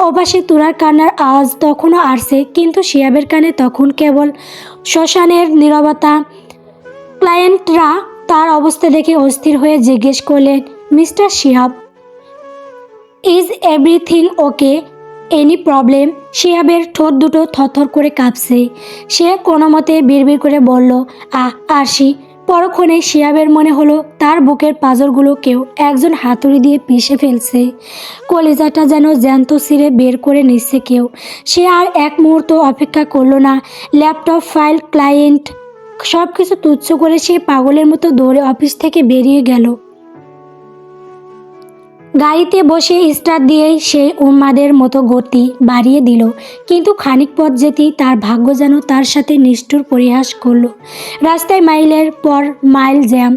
ওপাশে তুরার কান্নার আওয়াজ তখনও আসছে, কিন্তু শিয়াবের কানে তখন কেবল শ্মশানের নীরবতা। ক্লায়েন্টরা তার অবস্থা দেখে অস্থির হয়ে জিজ্ঞেস করলেন, Mr Shiyab, is everything okay? Any problem? শিয়াবের ঠোঁট দুটো থরথর করে কাঁপছে। সে কোনো মতে বিড়বিড় করে বলল, আরশি। পরক্ষণে শিয়াবের মনে হলো তার বুকের পাঁজরগুলো কেউ একজন হাতুড়ি দিয়ে পিষে ফেলছে। কলিজাটা যেন জ্যান্ত ছিঁড়ে বের করে নিচ্ছে কেউ। সে আর এক মুহূর্ত অপেক্ষা করলো না। ল্যাপটপ, ফাইল, ক্লায়েন্ট সব কিছু তুচ্ছ করে সে পাগলের মতো দৌড়ে অফিস থেকে বেরিয়ে গেল। গাড়িতে বসে স্টার্ট দিয়েই সে উন্মাদের মতো গতি বাড়িয়ে দিল, কিন্তু খানিক পথ যেতেই তার ভাগ্য যেন তার সাথে নিষ্ঠুর পরিহাস করলো। রাস্তায় মাইলের পর মাইল জ্যাম,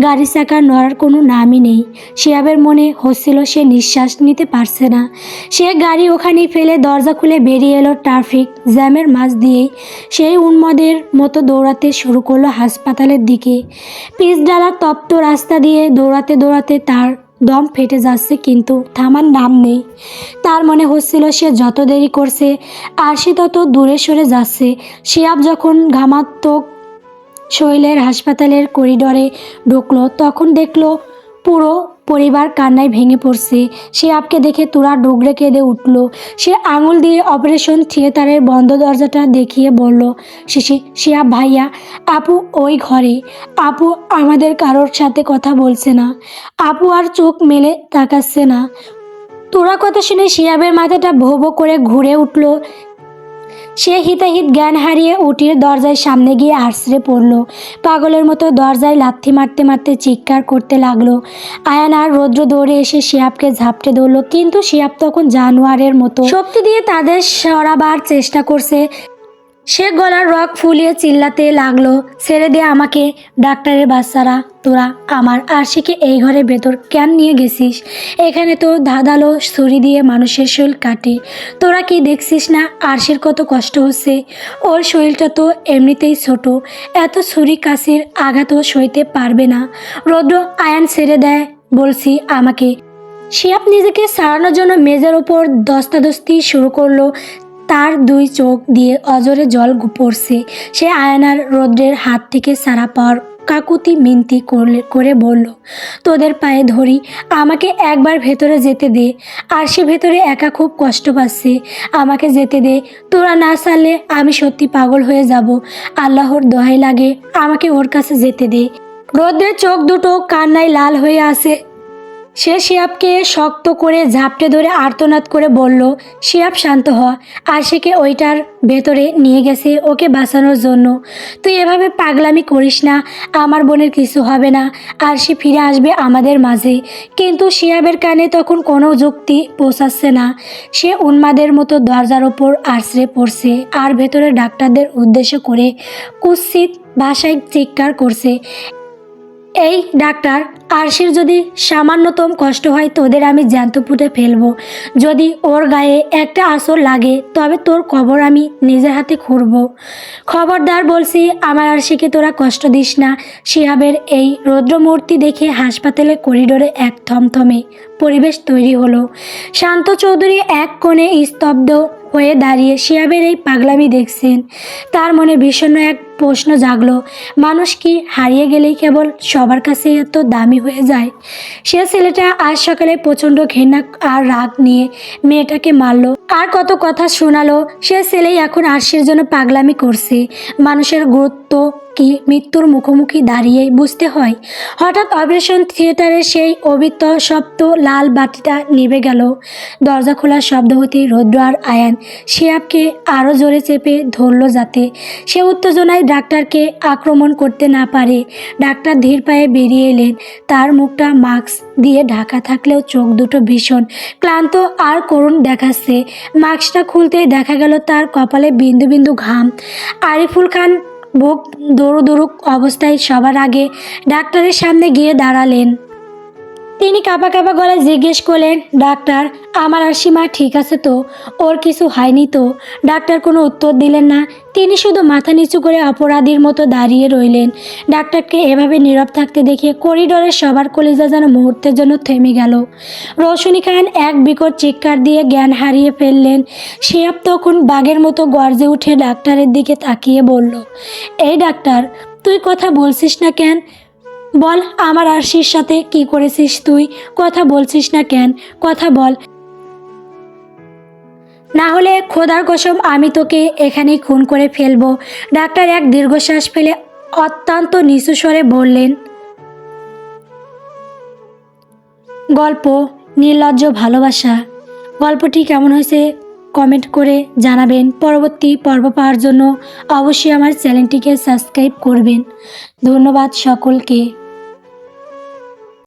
গাড়ি চাকা নড়ার কোনো নামই নেই। শিয়াবের মনে হচ্ছিল সে নিঃশ্বাস নিতে পারছে না। সে গাড়ি ওখানেই ফেলে দরজা খুলে বেরিয়ে এলো ট্রাফিক জ্যামের মাঝ দিয়েই। সেই উন্মাদের মতো দৌড়াতে শুরু করলো হাসপাতালের দিকে। পিচঢালা তপ্ত রাস্তা দিয়ে দৌড়াতে দৌড়াতে তার দম ফেটে যাচ্ছে, কিন্তু থামার নাম নেই। তার মনে হচ্ছিল সে যত দেরি করছে আরশি তত দূরে সরে যাচ্ছে। শিয়াব যখন ঘামাত্মক শৈলের হাসপাতালের করিডরে ঢুকলো, তখন দেখলো পুরো পরিবার কান্নায় ভেঙে পড়ছে। শিয়াবকে দেখে তুরা ডুগরে কেঁদে উঠল। সে আঙুল দিয়ে অপারেশন থিয়েটারের বন্ধ দরজাটা দেখিয়ে বলল, শিয়াব ভাইয়া, আপু ওই ঘরে। আপু আমাদের কারোর সাথে কথা বলছে না। আপু আর চোখ মেলে তাকাচ্ছে না। তোরা কথা শুনে শিয়াবের মাথাটা ভো ভো করে ঘুরে উঠল। সে হিতাহিত জ্ঞান হারিয়ে উটির দরজায় সামনে গিয়ে আছড়ে পড়ল। পাগলের মতো দরজায় লাথি মারতে মারতে চিৎকার করতে লাগলো। আয়ান আর রৌদ্র দৌড়ে এসে শিয়াবকে ঝাপটে ধরল, কিন্তু শিয়াব তখন জানোয়ারের মতো শক্তি দিয়ে তাদের সরাবার চেষ্টা করছে। সে গলার রগ ফুলিয়ে চিল্লাতে লাগলো, ছেড়ে দে আমাকে। ডাক্তারের বাচ্চারা, তোরা আমার আরশিকে এই ঘরের ভেতর কেন নিয়ে গেছিস? এখানে তো ধাঁধালো ছুরি দিয়ে মানুষের শরীর কাটে। তোরা কি দেখছিস না আরশির কত কষ্ট হচ্ছে? ওর শরীরটা তো এমনিতেই ছোট, এত ছুরি কাছির আঘাতও সইতে পারবে না। রৌদ্র, আয়ান ছেড়ে দেয় বলছি আমাকে। শিয়াব নিজেকে সারানোর জন্য মেজের ওপর দস্তাদস্তি শুরু করলো। তার দুই চোখ দিয়ে অজরে জল পড়ছে। সে আয়নার রৌদ্রের হাত থেকে সারা পাওয়ার কাকুতি মিনতি করে বলল, তোদের পায়ে ধরি, আমাকে একবার ভেতরে যেতে দে। আর সে ভেতরে একা খুব কষ্ট পাচ্ছে, আমাকে যেতে দে। তোরা না ছাড়লে আমি সত্যি পাগল হয়ে যাব। আল্লাহর দোহাই লাগে, আমাকে ওর কাছে যেতে দে। রৌদ্রের চোখ দুটো কান্নায় লাল হয়ে আছে। সে শিয়াবকে শক্ত করে ঝাপটে ধরে আর্তনাদ করে বলল, শিয়াব শান্ত হ। আরশিকে ওইটার ভেতরে নিয়ে গেছে ওকে বাঁচানোর জন্য। তুই এভাবে পাগলামি করিস না, আমার বোনের কিছু হবে না, আরশি ফিরে আসবে আমাদের মাঝে। কিন্তু শিয়াবের কানে তখন কোনো যুক্তি পৌঁছাচ্ছে না। সে উন্মাদের মতো দরজার ওপর আছড়ে পড়ছে আর ভেতরে ডাক্তারদের উদ্দেশ্য করে কুৎসিত ভাষায় চিৎকার করছে, এই ডাক্তার, আরশির যদি সামান্যতম কষ্ট হয় তোদের আমি জ্যান্ত পুঁতে ফেলবো। যদি ওর গায়ে একটা আঁচড় লাগে তবে তোর কবর আমি নিজের হাতে খুঁড়ব। খবরদার বলছি, আমার আরশিকে তোরা কষ্ট দিস না। শিহাবের এই রৌদ্রমূর্তি দেখে হাসপাতালের করিডোরে এক থমথমে পরিবেশ তৈরি হলো। শান্ত চৌধুরী এক কোণে স্তব্ধ হয়ে দাঁড়িয়ে শিহাবের এই পাগলামি দেখছেন। তার মনে বিষণ্ণ এক প্রশ্ন জাগলো, মানুষ কি হারিয়ে গেলেই কেবল সবার কাছে এত দামি হয়ে যায়? সে ছেলেটা আজ সকালে প্রচণ্ড ঘৃণা আর রাগ নিয়ে মেয়েটাকে মারলো, আর কত কথা শোনালো। সে ছেলেই এখন আরশির জন্য পাগলামি করছে। মানুষের গুরুত্ব কি মৃত্যুর মুখোমুখি দাঁড়িয়েই বুঝতে হয়। হঠাৎ অপারেশন থিয়েটারের সেই অবিতশব্দ লাল বাতিটা নিভে গেল। দরজা খোলার শব্দ হতেই রৌদ্র আর আয়ান শিহাবকে আরও জোরে চেপে ধরলো যাতে সে উত্তেজনায় ডাক্তারকে আক্রমণ করতে না পারে। ডাক্তার ধীর পায়ে বেরিয়ে এলেন। তার মুখটা মাস্ক দিয়ে ঢাকা থাকলেও চোখ দুটো ভীষণ ক্লান্ত আর করুণ দেখাচ্ছে। মাস্কটা খুলতেই দেখা গেল তার কপালে বিন্দু বিন্দু ঘাম। আরিফুল খান বুক দৌড়ুদৌড়ুক অবস্থায় সবার আগে ডাক্তারের সামনে গিয়ে দাঁড়ালেন। তিনি কাঁপা কাঁপা গলায় জিজ্ঞেস করলেন, ডাক্তার, আমার আরশিমা ঠিক আছে তো? ওর কিছু হয়নি তো? ডাক্তার কোনো উত্তর দিলেন না। তিনি শুধু মাথা নিচু করে অপরাধীর মতো দাঁড়িয়ে রইলেন। ডাক্তারকে এভাবে নীরব থাকতে দেখে করিডোরের সবার কলিজা যেন মুহূর্তের জন্য থেমে গেল। রৌশনী খান এক বিকট চিৎকার দিয়ে জ্ঞান হারিয়ে ফেললেন। শিহাব তখন বাঘের মতো গর্জে উঠে ডাক্তারের দিকে তাকিয়ে বলল, এই ডাক্তার, তুই কথা বলছিস না কেন? বল, আমার আরশির সাথে কি করেছিস তুই? কথা বলছিস না কেন? কথা বল, না হলে খোদার কসম আমি তোকে এখানেই খুন করে ফেলবো। ডাক্তার এক দীর্ঘশ্বাস ফেলে অত্যন্ত নিচু স্বরে বললেন, গল্প নির্লজ্জ ভালোবাসা। গল্পটি কেমন হয়েছে কমেন্ট করে জানাবেন। পরবর্তী পর্ব পাওয়ার জন্য অবশ্যই আমার চ্যানেলটিকে সাবস্ক্রাইব করবেন। ধন্যবাদ সকলকে।